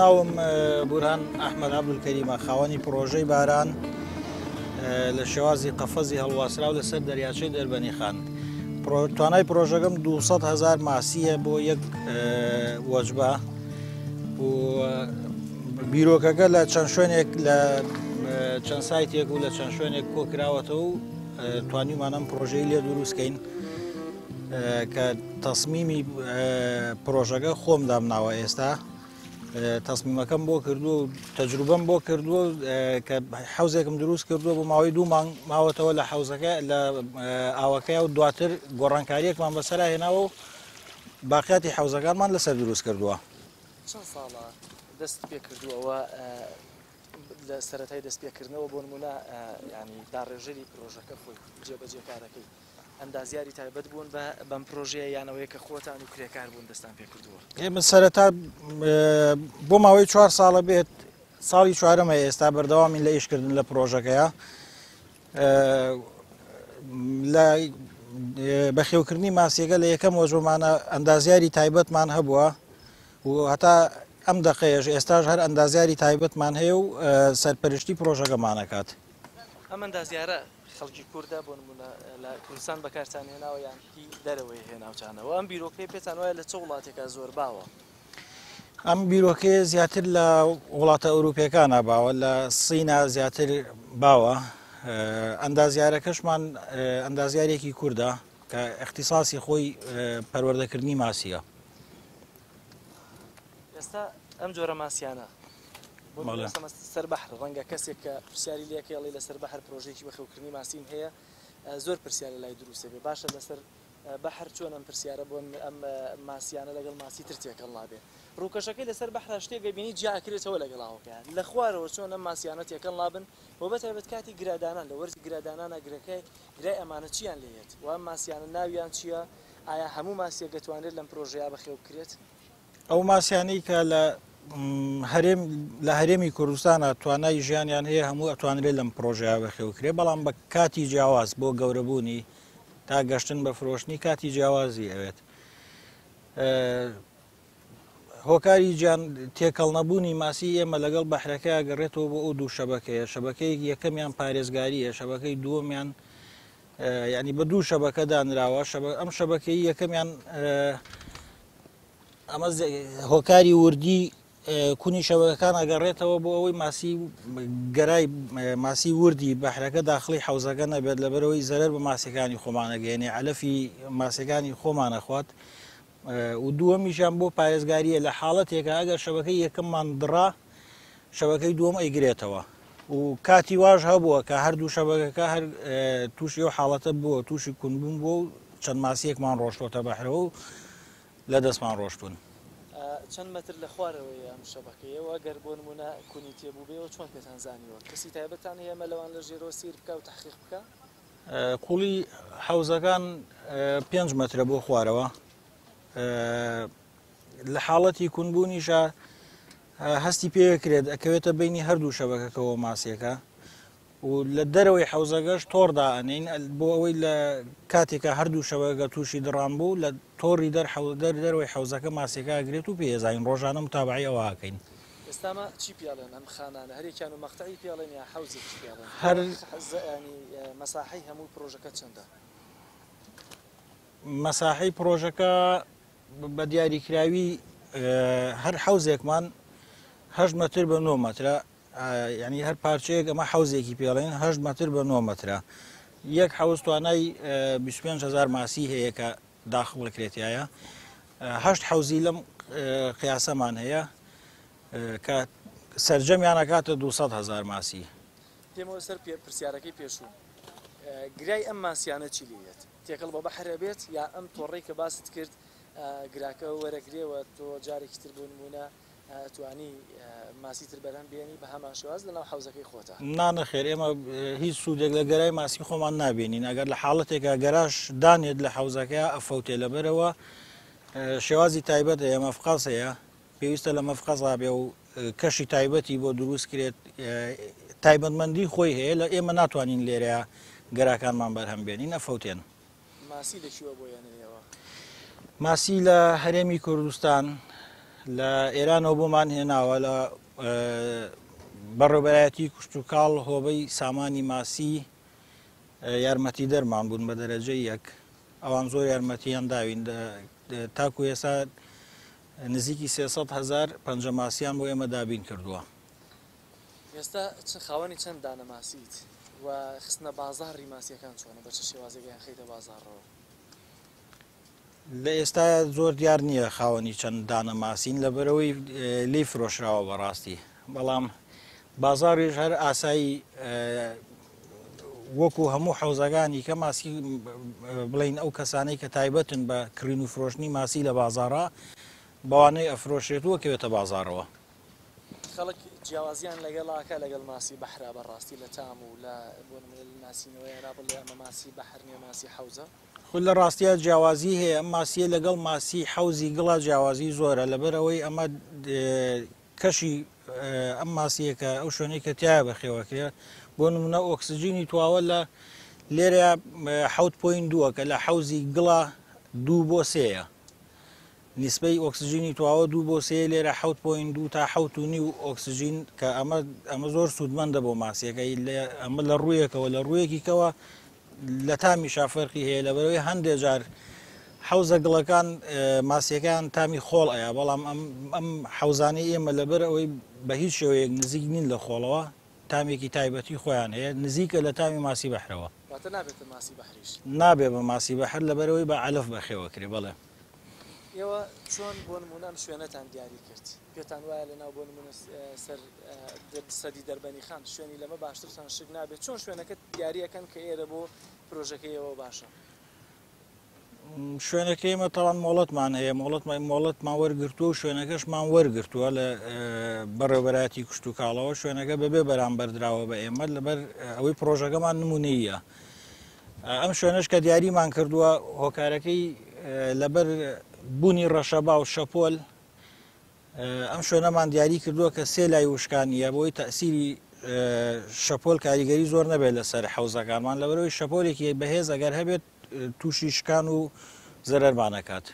ناوم بورهان ئەحمەد عەبدولکەریمە خاوەنی پرۆژەی باران لە شێوازی قەفەزی هەڵواسرا و لەسەر دەریاچەی دەربەنیخان. توانای پرۆژەکەم 200,000 ماسیە بۆ یەک وەجبە و بیرۆکەکە لە چەند شوێنێک لە چەند سایتێک و لە چەند شوێنێک کۆکراوەتەوە و توانیمانم پرۆژەی لێ دروستکەین کە تەسمیمی پرۆژەکە خۆم دامناوە ئێستا. تەسمیمەکەم بۆ کردووە و تەجروبەم بۆ کردووە کە حەوزێکم دروست کردووە بۆ ماوەی 2 مانگ ماوەتەوە لە حەوزەکە لە ئاوەکەی و دواتر گۆڕانکاریەکمان بەسەرا هێناوە و باقیاتی حەوزەکانمان لەسەر دروست کردووە. چەند ساڵە دەست پێ کردووەوە لە سەرەتای دەست پێکردنەوە بۆ نمونە ینی داڕێژەری پرۆژەکە خۆی جێبەجێکارەکەی ئەندازیاری تایبەت بوون بەم پرۆژەیە یانەوەیە کە خۆتان و کرێکار بوون دەستان پێ کردووە؟ ئێمە سەرەتا بۆ ماوەی 4 ساڵە بێت ساڵی چوارەمە ئێستا بەردەوامین لە ئیشکردن لە پرۆژەکەیە لە بەخێوکردنی ماسیەکە لە یەکەم وەژۆمانە ئەندازیاری تایبەتمان هەبووە و هەتا ئەم دەقەیەش ئێستاش هەر ئەندازیاری تایبەتمان هەیە و سەرپەرشتی پرۆژەکەمانەکات. ئەم ئەندازیارە خەڵکی کووردە بۆ نمونە لە کوردستان بەکارتان هێناوە یان هی دەرەوەی هێناوچانەوە ئەم بیرۆکەی پێتان وایە لە چه وڵاتێکە زۆر باوە؟ ئەم بیرۆکەیە زیاتر لە وڵاتە ئەوروپیەکانە باوە، لە سینە زیاتر باوە. ئەندازیارەکەشمان ئەندازیارێکی کووردە کە اختصاصی خۆی پەروەردەکردنی ماسیە. ئێستا ئەم جۆرە ماسیانە سەر بەحر ڕەنگە کەسێک کە پرسیاری لێکێڵی لەسەر بەحر پرۆژێکی بەخێوکردنی ماسیم هەیە زۆر پرسیارە لای دروستێ بێ باشە لەسەر بەحر چۆن ئەم پرسیارە بۆ ئەم ماسیانە لەگەڵ ماسی تر تێکەڵ نابێ ڕووکەشەکەی لەسەر بەحر شتێک ببینی جیاکرێتەوە لەگەڵاوەکەیان لە خوارەوە چۆن ئەم ماسیانە تێکەڵ نابن بۆ بەتایبەت کاتی گرادانان لە وەرزی گرادانانە گرەکەی گرای ئەمانە چیان لێت و ئەم ماسیانە ناویان چییە؟ ئایا هەموو ماسیە دەتوانێت لەم پرۆژەیە بەخێو بکرێت؟ ئەو ماسیانەی کە لە هەرێمی کوردستانە توانای ژیانیان هەیە هەموو ئەتوانرێت لەم پرۆژەیە بەخێوکرێ، بەڵام بە کاتی جیاواز بۆ گەورەبوونی تا گەشتن بە فرۆشتنی کاتی جیاوازی ئەوێت. هۆکاری گیان تێکەڵ نەبوونی ماسی ئێمە لەگەڵ بەحرەکە ئەگەڕێتەوە بۆ ئەو دوو شەبەکەیە. شەبەکەی یەکەمیان پارێزگاریە، شەبەکەی دووەمیان ینی بە دوو شەبەکە دانراوە. ئەم شەبەکەی یەکەمیان ئەمە هۆکاری وردی کونی شەوەکان ئەگەڕێتەوە بۆ ئەوەی گەرای ماسی وردی بەحرەکە داخلی حەوزەکە نەبێت لەبەرەوەی زەرەر بە ماسیەکانی خۆمانەگەێنێ علەفی ماسیەکانی خۆمانەخوات و دووەمیشان بۆ پارێزگاریە لە حاڵەتێکە ئەگەر شەبەکەی یەکەممان دڕا شەبەکەی دووەم ئەیگرێتەوە و کاتی واژ هەبووە کە هەردوو شەبەکەکە هەر تووشی و حاڵەتە بووە تووشی کونبوون بوو و چەند ماسیەکمان ڕۆشتۆتە بەحرەوە و لە دەستمان ڕۆشتون. چەند مەتر لە خوارەوەی ئەم شەبەکەیەوە گەر بۆ نمونە کونی تێبوو بێەوە چۆن پێتان زانیوە؟ کەسی تایبەتان هەیە لەوان لە ژێرەوە سیر بکە و تحقیق بکە؟ قوڵی حەوزەکان 5 مەترە بۆ خوارەوە. لە حاڵەتی کونبوونیشە هەستی پێکرێت ئەکەوێتە بینی هەردوو شەبەکەکەەوە ماسیەکە و لە دەرەوەی حەوزەکەش تۆڕدا ئەنین بۆ ئەوەی لە کاتێکە هەردوو شەوەکە تووشی دڕان بوو لە تۆڕی دەرەوەی حەوزەکە ماسیەکە ئەگرێت و پێزین ڕۆژانە متابعی ئەوە ئاکەین. ئێستامە چی پیاڵێن ئەم خانانە هەرێکیان و مەقتەعی پیاڵێن یا حەوزێکی پیاڵێن؟ هەر مەساحەی هەموو پرۆژەکە چەندە؟ مەساحەی پرۆژەکە بە دیاریکراوی هەر حەوزێکمان 8 مەتر بە 9 مەترە، ینی هەر پارچەیەک ئەمە حەوزێکی پێڵێن 8 مەتر بە 9 مەترە. یەک حەوز توانای 25,000 ماسی هەیە کە داخڵ بکرێتایە. 8 حەوزی لەم قیاسەمان هەیە کە سەرجەمیان ئەکاتە 200,000 ماسی. پێمەوە سەر پرسیارەکەی پێشوو گرای ئەم ماسیانە چی لێت؟ تێکەڵ بە بەحرە بێت یا ئەم تۆڕەی کە باست کرد گراکە وەرەگرێەوە تۆ جارێکی تر بۆ نمونە توانی ماسی تر بەرهەم بێنی بە هەمان شێواز لەناو حەوزەکەی خۆتە؟ نانەخێر ئێمە هیچ سوودێک لە گەرای ماسی خۆمان نابێنین. ئەگەر لە حاڵەتێکە گەراش دانێت لە حەوزەکە ئەفەوتێ لەبەرەوە شێوازی تایبەت هەیە مەفقەس هەیە پێویستە لە مەفقەزا بێ و کەشی تایبەتی بۆ دروست کرێت تایبەتمەندی خۆی هەیە لە ئێمە ناتوانین لێرەیە گەراکانمان بەرهەم بێنین ئەفەوتێن. ماسی لەکوێوە بۆیانەوە؟ ماسی لە هەرێمی کوردستان لە ئێرانەوە بۆمان هێناوە لە بەڕێوەبەرایەتی کوشت و کاڵ هۆبەی سامانی ماسی یارمەتی دەرمان بوون بە دەرەجەی یەک ئەوان زۆر یارمەتیان داوین تاکو ئێستا نزیکی 300,000 پەنجە ماسییان بۆ ئێمە دابین کردووە. ئێستا خاوەنی چەند دانە ماسیت و خستنە بازاڕی ماسیەکان چۆنە بە چه شێوازێکیان خەیتە بازاڕەوە؟ لە ئێستا زۆر دیار نییە خاوەنی چەند دانە ماسین لەبەرەوەی لی فرۆشراوە بەڕاستی، بەڵام بازاڕیش هەر ئاسایی وەکو هەموو حەوزەکانی کە ماسی بڵین ئەو کەسانەی کە تایبەتن بە کڕین و فرۆشتنی ماسی لە بازاڕە بەوانەی ئەفرۆشێتوە کەوێتە بازاڕەوە. خەڵک جیاوازیان لەگەڵاکە لەگەڵ ماسی بەحرا بەڕاستی لە تام و لە بۆ ناسینەوەی ناڵێ ئەمە ماسی بەحر نیە ماسی حەوزە؟ خود لە ڕاستیە جیاوازی هەیە، ئەم ماسیە لەگەڵ ماسی حەوزی گڵا جیاوازی زۆرە لەبەرەوەی ئەمە کەشی ئەم ماسیەکە ئەو شوێنەی کە تایە بەخێوەکرێ بۆ نمونە ئۆکسسیجینی تواوە لە لێرە 7.2 کە لە حەوزی گڵا 2 بۆ 3 نیسبەی ئۆکسسیجینی تواوە 2 بۆ 3 لێرە 7.2 تا 7.5 ئۆکسسیجین کە ئەمە زۆر سوودمەندە بۆ ماسیەکەی ئەمە لە ڕوویەکەوە لە ڕوویەکیکەوە لە تامی شافەرقی هەیە لەبەرەوەی هەندێک جار حەوزە گڵەکان ماسیەکان تامی خۆڵ ئەیە، بەڵام ئەم حەوزانەی ئێمە لەبەر ئەوەی بە هیچ شێوەیەک نزیک نین لە خۆڵەوە تامێکی تایبەتی خۆیان هەیە نزیکە لە تامی ماسی بەحرەوە. واتە نابێتە ماسی بەحریش؟ نابێ بە ماسی بەحر لەبەرەوەی بە علف بەخێوەکرێ. بەڵێ ئێوە چۆن بۆ نمونە شوێنەتان دیاری کرد؟ پێتان وایە لەناو بۆ نمونە سەر سەدی دەربەنی خان شوێنی لەمە باشترتان شک نابێت، چۆن شوێنەکە دیاریەکەن کە ئێرە بۆ پرۆژەکەیەوە باشە؟ شوێنەکەی ئێمە تاوان مۆڵەتمان هەیە، مۆڵەتمان وەرگرتووە و شوێنەکەشمان وەرگرتووە لە بەڕێوەبەرایەتی کوشت و کاڵەوە شوێنەکە بەبێ بەرامبەردراوە بە ئێمە لەبەر ئەوەی پرۆژەکەمان نمونەیە. ئەم شوێنەش کە دیاریمان کردووە هۆکارەکەی لەبەر بوونی ڕەشەبا و شەپۆل ئەم شوێنەمان دیاری کردووە کە سێ لای وشکانیە بۆی تەسیری شەپۆل کاریگەری زۆر نەبێت لەسەر حەوزەکانمان لەبەرەوەی شەپۆلێکی بەهێز ئەگەر هەبێت تووشی شکان و زەرەرمان نەکات.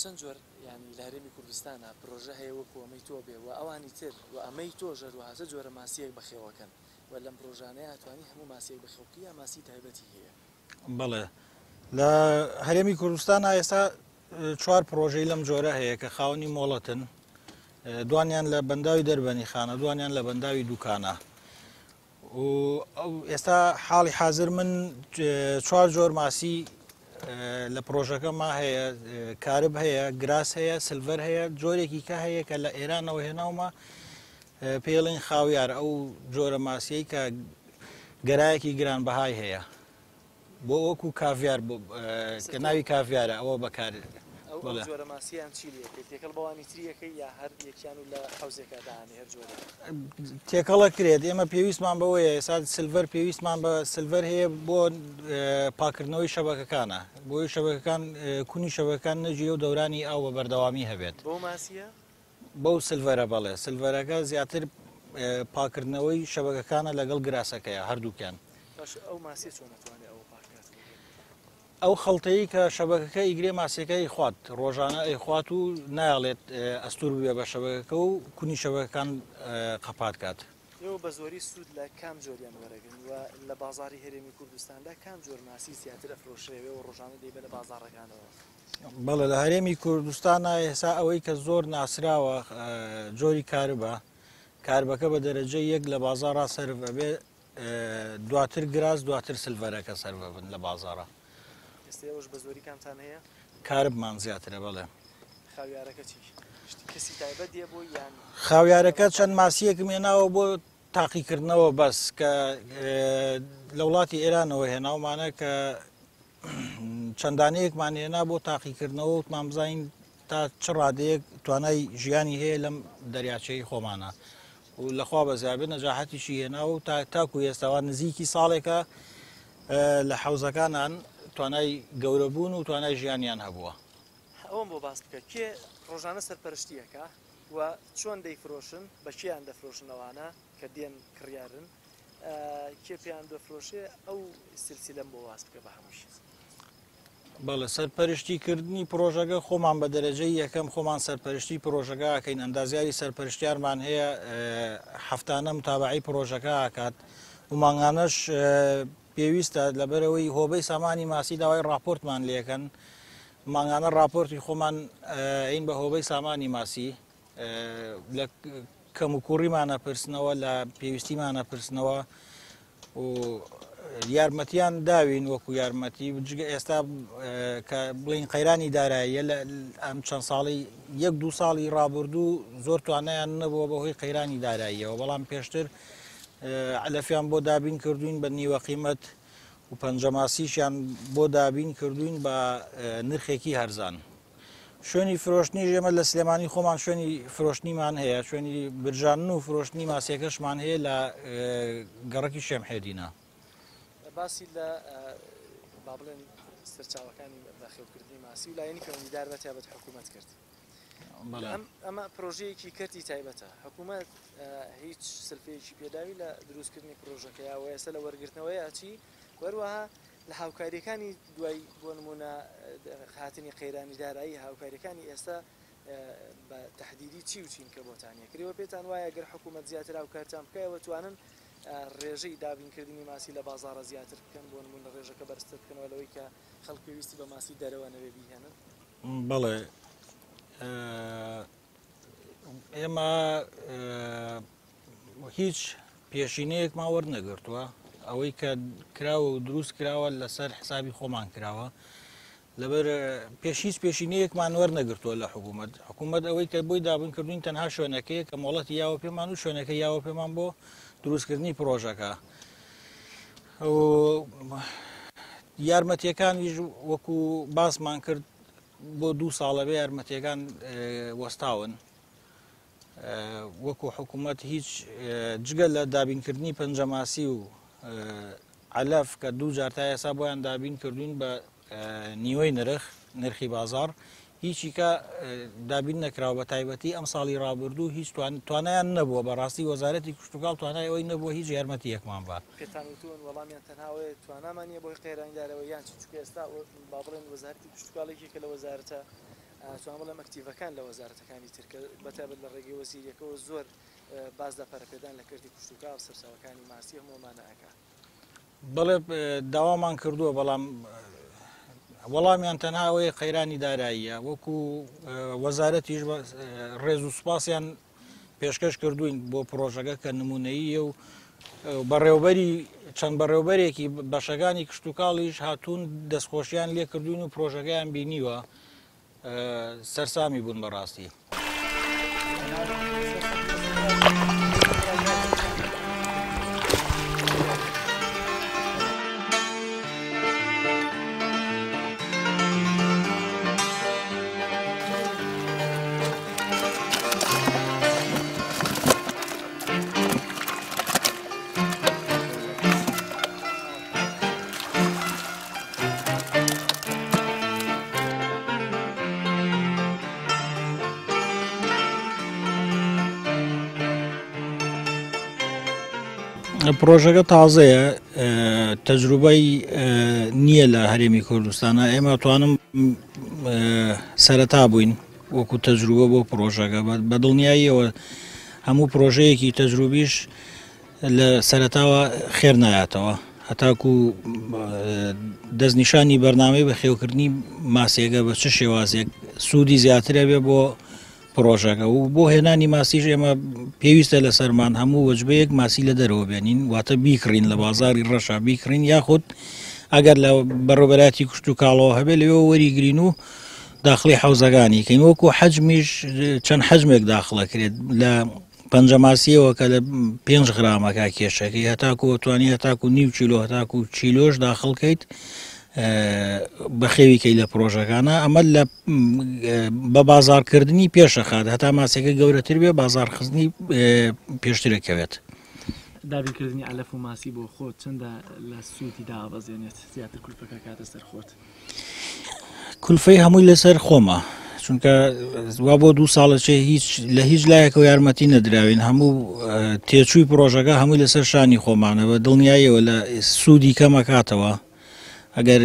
چەند جۆر ینی لە هەرێمی کوردستانە پرۆژە هەیە وەکو ئەمەی تۆ بێ و ئەوانی تر و ئەمەی تۆژە وهاتە جۆرە ماسیەک بەخێوەکەن و لەم پرۆژانەیە ئەتوانی هەموو ماسیەک بەخێوکی یا ماسی تایبەتی هەیە؟ بەڵێ لە هەرێمی کوردستانە ئێستا 4 پرۆژەی لەم جۆرە هەیە کە خاوەنی مۆڵەتن، دوانیان لە بەنداوی دەربەنی خانە، دوانیان لە بەنداوی دوکانە. و ئێستا حاڵی حاضر من 4 جۆر ماسی لە پرۆژەکەما هەیە، کارب هەیە، گراس هەیە، سلڤەر هەیە، جۆرێکی کە هەیە کە لە ئێرانەوە هێناومە پێڵین خاویار ئەو جۆرە ماسیەی کە گەرایەکی گرانبەهای هەیە بۆ وەکو کاڤیار کە ناوی کاڤیارە ئەوە بەکار. ئەو جۆرە ماسییان چی تێکەڵ بەوانی تریەکەی یا هەر یەکیان و لە حوزێکە داهانی هەر جۆرە تێکەڵە کرێت ئێمە پێویستمان بەوەیە ئێستا سلڤەر پێویستمان بە سلڤەر هەیە بۆ پاکردنەوەی شەبەکەکانە بۆی شەبەکەکان کونی شەبەکان نەجێ و دەورانی ئاو بە بەردەوامی هەبێت بۆ ماسیە بەو سلڤەرە بەڵێ سلڤەرەکە زیاتر پاکردنەوەی شەبەکەکانە لەگەڵ گراسەکەیە هەردووکیان ئەو ماسی چۆن ناتوانێت ئەو پاکات ئەو خەڵتەیە کە شەبەکەکە ئیگرێ ماسیەکەی خوات ڕۆژانە ئەیخوات و نایڵێت ئەستور بێ بە شەبەکەکە و کونی شەبەکەکان قەپات کات ئێوە بە زۆری سوود لە کام جۆریان وەرەگرن و لە بازاری هەرێمی کوردستاندا کام جۆر ماسی زیاتر ئەفرۆشرێوێ و ڕۆژانە دەیبێ لە بازاڕەکانەوە بەڵێ لە هەرێمی کوردستانە ئێستا ئەوەی کە زۆر ناسراوە جۆری کاربەکە بە دەرەجەی یەک لە بازارە سەرڤە بێ دواتر گراز دواتر سلڤەرەکە سەرڤە بن لە بازارە ئێستاش بە زۆری کامتان هەیە کاربمان زیاترە بەڵێ خاویارەکە چی کەسی تایبەت دێ بۆ یان خاویارەکە چەند ماسیەکم هێناوە بۆ تاقیکردنەوە بەس کە لە وڵاتی ئێرانەوە هێناومانە کە چەندانەیەکمان هێنا بۆ تاقیکردنەوە وتمان بزانین تا چ ڕادەیەک توانای ژیانی هەیە لەم دەریاچەی خۆمانە و لەخوا بەزیابێت نەجاحەتیشی هێنا و تاکو ئێستاوە نزیکی ساڵێکە لە حوزەکانان توانای گەورەبوون و توانای ژیانیان هەبووە ئەوم بۆ باس بکە کێ ڕۆژانە سەرپەرشتیەکە و چۆن دەیفرۆشن بە کێیان دەفرۆشنەوەوانە کە دێن کڕیارن کێ پێیان دەفرۆشێ ئەو سلسیلەم بۆ واز بکە بە هەمووشی بەڵێ سەرپەرشتیکردنی پرۆژەکە خۆمان بە دەرەجەی یەکەم خۆمان سەرپەرشتی پرۆژەکە ئەکەین ئەندازیاری سەرپەرشتیارمان هەیە هەفتانە متابعی پرۆژەکە ئاکات و مانگانەش پێویستە لەبەرەوەی هۆبەی سامانی ماسی داوای راپۆرتمان لێکەن مانگانە راپۆرتی خۆمان ئین بە هۆبەی سامانی ماسی لە کەم و کوڕیمانە پرسنەوە لە پێویستیمانە پرسنەوە و یارمەتیان داوین وەکو یارمەتی ئێستا کە بڵین قەیرانی داراییە لە ئەم چەند ساڵی یەک دو ساڵی ڕابردوو زۆر توانیان نەبووە بەهۆی قەیرانی داراییەوە بەڵام پێشتر علەفیان بۆ دابین کردوین بە نیوە قیمەت و پەنجەماسیشیان بۆ دابین کردوین بە نرخێکی هەرزان شوێنی فرۆشتنی ژێمە لە سلێمانی خۆمان شوێنی فرۆشتنیمان هەیە شوێنی برژانن و فرۆشتنی ماسیەکەشمان هەیە لە گەڕەکی شێمحێدینە باسی لە با بڵێن سەرچاوەکانی بەخێوکردنی ماسی و لایەنی کەوەندیدار بە تایبەت حکوومەت کرد ئەمە پرۆژەیەکی کەرتی تایبەتە حکوومەت هیچ سلفەیەکی پێداوی لە دروستکردنی پرۆژەکەیەوە ئێستا لە وەرگرتنەوەی ئاچی وەروەها لە هاوکاریەکانی دوای بۆ نمونە هاتنی قەیرانی دارایی هاوکاریەکانی ئێستا بە تەحدیدی چی و چین کە بۆتانە کردەوە پێتان وایە گەر حکوومەت زیاتر هاوکارتان بکەوە توانن ڕێژەی دابینکردنی ماسی لە بازاڕە زیاتر بکەن بۆ نمونە ڕێژەکە بەرزتر بکەنەوە لەوەی کە خەڵک پێویستی بە ماسی دەرەوە نەوێ بیهێنن بەڵێ ئێمە هیچ پێشینەیەکمان وەرنەگرتووە ئەوەی کە کراوە و دروست کراوە لەسەر حسابی خۆمان کراوە لەبەر هیچ پێشینەیەکمان وەرنەگرتووە لە حکوومەت ئەوەی کە بۆی دابنکردوین تەنها شوێنەکەی کە مۆڵەتی یاوە پێمان و شوێنەکە یاوە پێمان بۆ دروستکردنی پرۆژەکە یارمەتیەکانیش وەکو باسمان کرد بۆ 2 ساڵەبێ یارمەتیەکان وەستاون وەکو حکوومەت هیچ جگە لە دابینکردنی پەنجەماسی و علەف کە 2 جار تا ئێستا بۆیان دابین کردوین بە نیوەی نرخی بازار هیچی کە دابین نەکراوە بە تایبەتی ئەم ساڵی ڕابردوو هیچ توانایان نەبووە بەڕاستی وەزارەتی کشتتوکاڵ توانای ئەوەی نەبووە هیچ یارمەتیەکمان بە پێتان وتون وەڵامیان تەنهاوێ توانامانیە بۆی قەیرانیدارەوە یان چونکە ئێستا با بڵێن وەزارەتی کشتتوکاڵێکی کە لە وەزارەتە توان بڵێم ئەکتیڤەکان لە وەزارەتەکانی ترکە بەتابەت لە ڕێگەی وەزیریەکەەوە زۆر بازدا پەرەپێدان لە کردی کشتتوکاڵ سەرچاوەکانی ماسی هەموومانە ئەکا بەڵێ داوامان کردووە بەڵام وەڵامیان تەنها ئەوەیە قەیرانی داراییە وەکو وەزارەتیش ڕێز و سوپاسیان پێشکەش کردوین بۆ پرۆژەکە کە نمونەیە و بەڕێوبەری چەند بەڕێوبەرێکی بەشەکانی کشتتوکاڵیش هاتوون دەستخۆشیان لێ کردوین و پرۆژەکەیان بینیوە سەرسامی بوون بەڕاستی. پرۆژەکە تازەیە تەجروبەی نییە لە هەرێمی کوردستانە ئێمە توانم سەرەتا بووین وەکو تەجروبە بۆ پرۆژەکە بە دڵنیاییەوە هەموو پرۆژەیەکی تەجروبیش لە سەرەتاوە خێر نایاتەوە هەتاکو دەستنیشانی بەرنامەی بە خێوکردنی ماسیەکە بە چه شێوازێک سوودی زیاترە بێ بۆ پرۆژەکە و بۆ هێنانی ماسیش ئێمە پێویستە لە سەرمان هەموو وەجبەیەک ماسی لە دەرەوە بێنین واتە بیکڕین لە بازاری ڕەشا بیکڕین یاخود ئەگەر لە بەڕۆبەراتی کوشت و کاڵەوە هەبێت لەوێ وەریگرین و داخلی حوزەکانی کەین وەکو حەجمیش چەند حەجمێک داخڵەکرێت لە پەنجەماسیەوە کە لە 5 غرامەکە کێشەکەی هەتاکو توانی هەتاکو نیو چیلۆ هەتاکو چیلۆش داخڵکەیت بە خێویکەی لە پرۆژەکانە ئەمە لە بە بازارکردنی پێشەخات هەتا ماسیەکە گەورەتر بێ بازارخستنی پێشترەکەوێت دابینکردنی ئەلەف و ماسی بۆ خۆت چەندە لە سوودی دابەزێنێت زیاتر کولپەکە کاتە سەر خۆت کولفەی هەمووی لەسەر خۆمە چونکە وا بۆ 2 ساڵەچێ لە هیچ لایەکەوە یارمەتی نەدراوین هەموو تێچووی پرۆژەکە هەمووی لەسەر شانی خۆمانە بە دڵنیاییەوە لە سوودی کەمەکاتەوە ئەگەر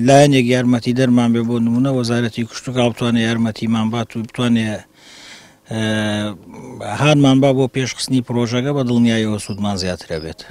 لایەنێک یارمەتی دەرمان بێ بۆ نمونە وەزارەتی کوشت و کاڵ بتوانێت یارمەتیمان بات و بتوانێت هانمان با بۆ پێشخستنی پرۆژەکە بە دڵنیاییەوە سوودمان زیاترە بێت.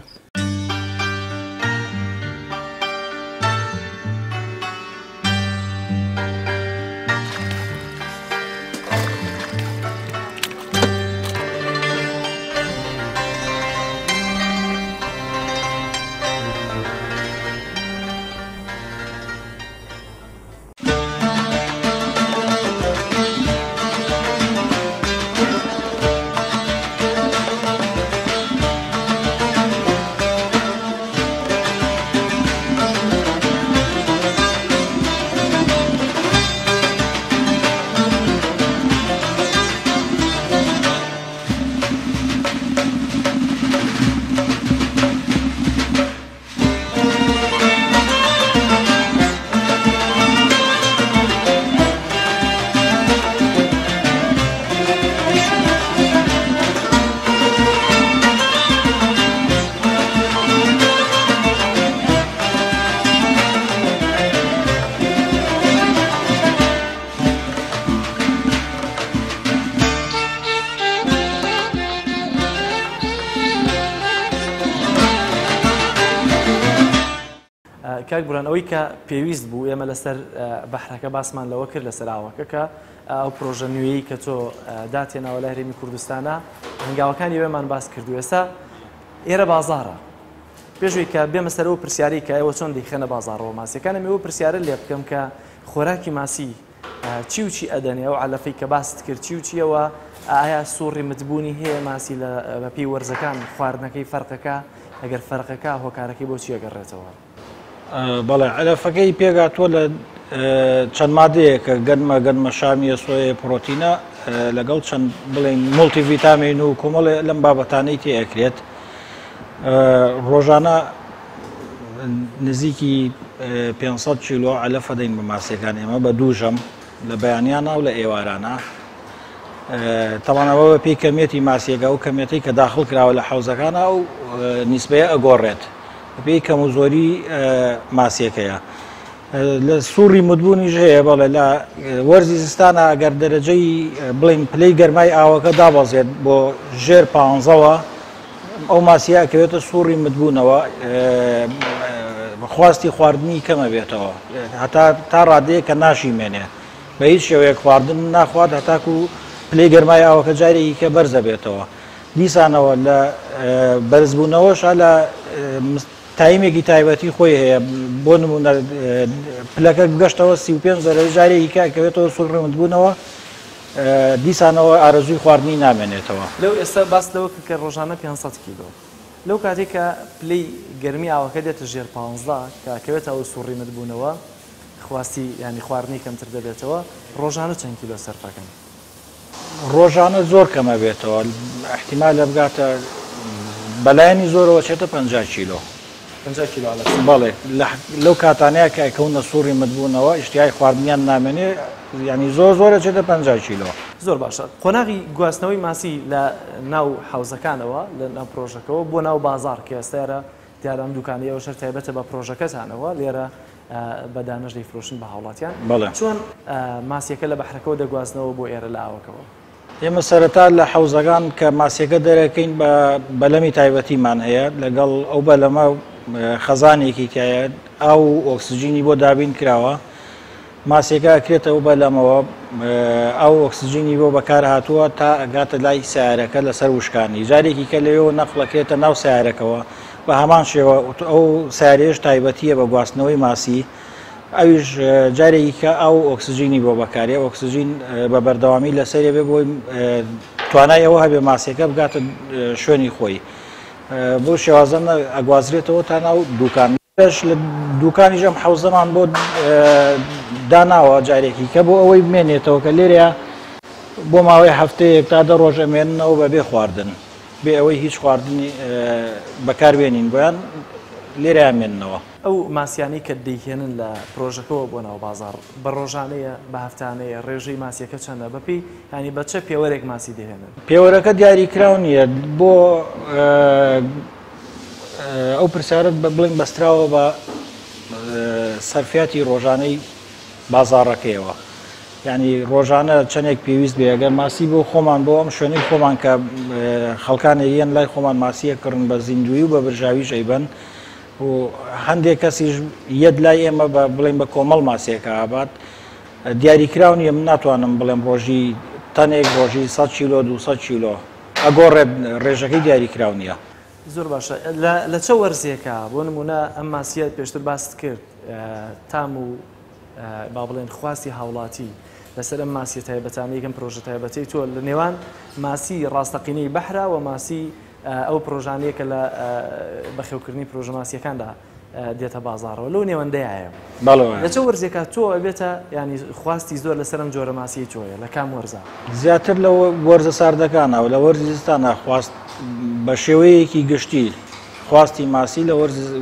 کاک بوران ئەوەی کە پێویست بوو ئێمە لەسەر بەحرەکە باسمان لەوە کرد لەسەر ئاوەکە کە ئەو پرۆژە نوێیی کە تۆ داتێناوە لە هەرێمی کوردستانە هەنگاوەکانی وێمان باس کردو ئێستا ئێرە بازارە پێشوی کە بێمە سەر ئەو پرسیاری کە ئێوە چۆن دەیخێنە بازارەوە ماسیەکانم ئێوە پرسیارە لێ بکەم کە خۆراکی ماسی چی و چی ئەدەنێ ئەو علەفەی کە باست کرد چی و چیەوە ئایا سوڕی متبوونی هەیە ماسی بە پێی وەرزەکان خواردنەکەی فەرقەکە ئەگەر فەرقەکە هۆکارەکەی بۆ چی ئەگەڕێتەوە بەڵێ علەفەکەی پێگاتوە لە چەند مادەیە کە گەنمە شامیە سۆیە پرۆتینە لەگەڵ چەند بڵێن مولتیڤیتامین و کۆمەڵێ لەم بابەتانەی تێئەکرێت ڕۆژانە نزیکی 500 کیلۆ علەفە دەین بە ماسیەکان ئێمە بە دووژەم لە بەیانیانە و لە ئێوارانە تەوانەوە بە پێی کەمێتی ماسیەکە و کەمێتی کە داخل کراوە لە حوزەکانە و نیسبەیە ئەگۆڕێت بەپێی کەم و زۆری ماسیەکەیە لە سووری مدبوونیش هەیە بەڵێ لە وەرزی زستانە ئەگەر دەرەجەی بڵین پلەی گەرمای ئاوەکە دابەزێت بۆ ژێر 15ەوە ئەو ماسیە ئەکەوێتە سووری مدبوونەوە خواستی خواردنی کەمە بێتەوە هەتا تا ڕادەیە کە ناشیمێنێ بە هیچ شێوەیە خواردن ناخوات هەتاکو پلەی گەرمای ئاوەکە جارێکی کە بەرزە بێتەوە دیسانەوە لە بەرزبوونەوەش لە تایمێکی تایبەتی خۆی هەیە بۆ نمونە پلەکە گەشتەوە 35 دەرەجە جارێکی کە ئەکەوێتەوە سووڕی مدبوونەوە دیسانەوە ئارەزووی خواردنی نامێنێتەوە لەو ئێستا باس لەوە کە ڕۆژانە 500 کیلۆ لەو کاتێک کە پلەی گەرمی ئاوەکە دێتە ژێر 15 کە ئەکەوێتەوە سووڕی مدبوونەوە خواستی ینی خواردنی کەمتر دەبێتەوە ڕۆژانە چەند کیلۆ سەرفەکەن ڕۆژانە زۆر کەمە بێتەوە احتیمال لە بگاتە بەلایەنی زۆرەوە چێتە 50 کیلۆ 50 کیلۆ بەڵێ لەو کاتانەیە کە ئەکەونە سووڕی مدبوونەوە ئیشتیای خواردنیان نامێنێ ینی زۆر چێتە 50 کیلۆ. زۆر باشە. قۆناغی گواستنەوەی ماسی لە ناو حوزەکانەوە لە ناو پرۆژەکەەوە بۆ ناو بازار کە ئێستاێرە دیارە ئەم دوکانەوە شەر تایبەتە بە پرۆژەکەتانەوە لێرە بەدانەش دەیفرۆشن بە هاوڵاتیان. چۆن ماسیەکە لە بەحرەکەەوە دەگوازنەوە بۆ ئێرە لە ئاوەکەەوە؟ ئێمە سەرەتا لە حوزەکان کە ماسیەکە دەرەکەین بە بەلەمی تایبەتیمان هەیە لەگەڵ ئەو بەلەمە خەزانێکی تایە ئەو ئۆکسسیجینی بۆ دابین کراوە ماسیەکە ئەکرێتەوە بەلەمەوە ئەو ئۆکسسیجینی بۆ بەکار هاتووە تا ئەگاتە لای سیارەکە لەسەر وشکانی جارێکی کە لەوێەوە نەقلەکرێتە ناو سیارەکەەوە بە هەمان شێوە ئەو سیارێش تایبەتیە بە گواستنەوەی ماسی ئەویش جارێکی کە ئەو ئۆکسسیجینی بۆ بەکارێ ئۆکسسیجین بە بەردەوامی لەسەرێ بێ بۆی توانای ئەوە هەبێ ماسیەکە بگاتە شوێنی خۆی بۆ شێوازە ئەگوازرێتەوە تا ناو دوکان لە دوکانی ژەم حوزەمان بۆ داناوە جارێکی کە بۆ ئەوەی بمێنێتەوە کە لێرە بۆ ماوەی هەفتەیەک تا 10 ڕۆژ ئەمێننەوە بەبێ خواردن بێ ئەوەی هیچ خواردنی بەکاربێنین بۆیان لێرە ئەمێننەوە. ئەو ماسیانی کە دەیهێنن لە پرۆژەکەەوە بۆ ناو بازار بە ڕۆژانەیە بە هەفتانەیە ڕێژەی ماسیەکە چەندە بەپی ینی بە چه پێوەرێک ماسی دەهێنن؟ پێوەرەکە دیاریکراو نییە بۆ ئەو پرسیارت بڵین بەستراوە بە سەرفیاتی ڕۆژانەی بازاڕەکەیەوە ینی ڕۆژانە چەندێک پێویست بێ ئەگەر ماسی بۆ خۆمان بۆ ئەم شوێنەی خۆمان کە خەڵکانێن لای خۆمان ماسیە کڕن بە زیندوی و بە برژاوی ژەیبەن و هەندێک کەسیش یەد لای ئێمە بە بڵێن بە کۆمەڵ ماسیەکە ئابات دیاریکراو نیە من ناتوانم بڵێم ڕۆژی تەنێک ڕۆژی 100 کیلۆ 200 کیلۆ ئەگۆڕێت ڕێژەکەی دیاریکراو نییە. زۆر باشە لە چه وەرزێکە بۆ نمونە ئەم ماسیە پێشتر باست کرد تام و با بڵێن خواستی هاوڵاتی لەسەر ئەم ماسیە تایبەتانەیەکەم پرۆژە تایبەتی تۆ لە نێوان ماسی ڕاستەقینەی بەحرا و ماسی ئەو پرۆژانەیە کە لە بەخێوکردنی پرۆژە ماسیەکاندا دێتە بازارەوە لەو نێوەندەیە لە چه وەرزێکە تۆ ئەبێتە ینی خواستی زۆر لەسەر ئەم جۆرە ماسی تۆیە لە کام وەرزە؟ زیاتر لە وەرزە ساردەکانەوە لە وەرزی زستانە خواست بە شێوەیەکی گشتی خواستی ماسی لە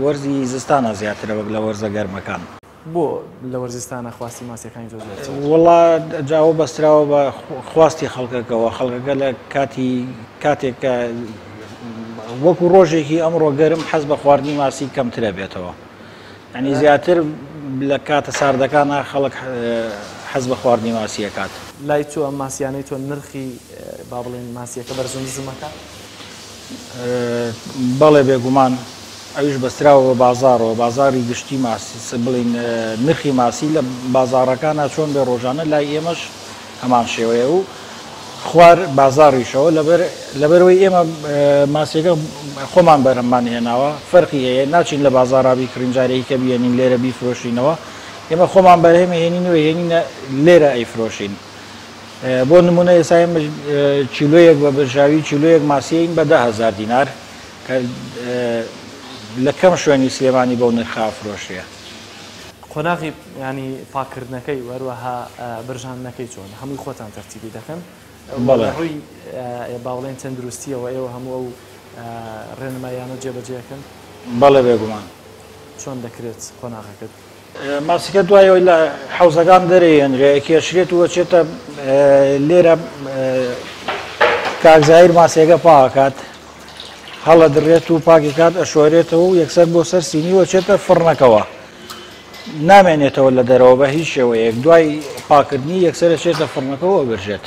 وەرزی زستانە زیاترە وەک لە وەرزە گەرمەکان. بۆ لە وەرزستانە خواستی ماسیەکانی زۆر وڵا جاوە بەستراوە بە خواستی خەڵکەکەەوە خەڵکەکە لە کاتێک کە وەکو ڕۆژێکی ئەمڕۆ گەرم حەز بە خواردنی ماسی کەمترە بێتەوە ینی زیاتر لە کاتە ساردەکانە خەڵک حەز بە خواردنی ماسیەکات. لای تۆ ئەم ماسیانەی تۆ نرخی با بڵێن ماسیەکە بەرزۆن زمەکە؟ بەڵێ بێگومان ئەویش بەستراوە بازارەوە بازاری گشتی ماسی بڵین نرخی ماسی لە بازارەکانە چۆن بێ ڕۆژانە لای ئێمەش هەمان شێوەیە و خوار بازاڕیشەوە لەبەرەوەی ئێمە ماسیەکە خۆمان بەرەممان هێناوە فەرقی هەیە ناچین لە بازاڕابی کرنجارێکی کە بێنین لێرە بیفرۆشینەوە ئێمە خۆمان بەرهێمە هێنینەوە هێنینە لێرە ئەیفرۆشین بۆ نمونە ئێستا ئێمە چیلۆیەک بە برژاوی چیلۆیەک ماسیین بە 10,000 دینار کە لە کەم شوێنی سلێمانی بەو نرخا فرۆشیە. قۆناغی ینی پاکردنەکەی وەروەها برژانەکەی چۆن هەمووی خۆتان تەرتیبی دەکەن ڕووی باوڵێن تەندروستیەوە ئێوە هەموو ئەو ڕێنمایانە جێبەجێەکەن؟ بەڵێ بێگومان. چۆن دەکرێت قۆناغەکەت؟ ماسیەکە دوایەوەی لە حوزەکان دەرەێنرێ کێشرێت و چێتە لێرە کاکزایر ماسیەکە پاکات هەڵە دڕێت و پاکی کات ئەشۆرێتەوە و یەکسەر بۆ سەر سینیوە چێتە فڕنەکەەوە نامێنێتەوە لە دەرەوە بە هیچ شێوەیەک دوای پاکردنی یەکسەرە چێتە فڕنەکەەوە بژێت.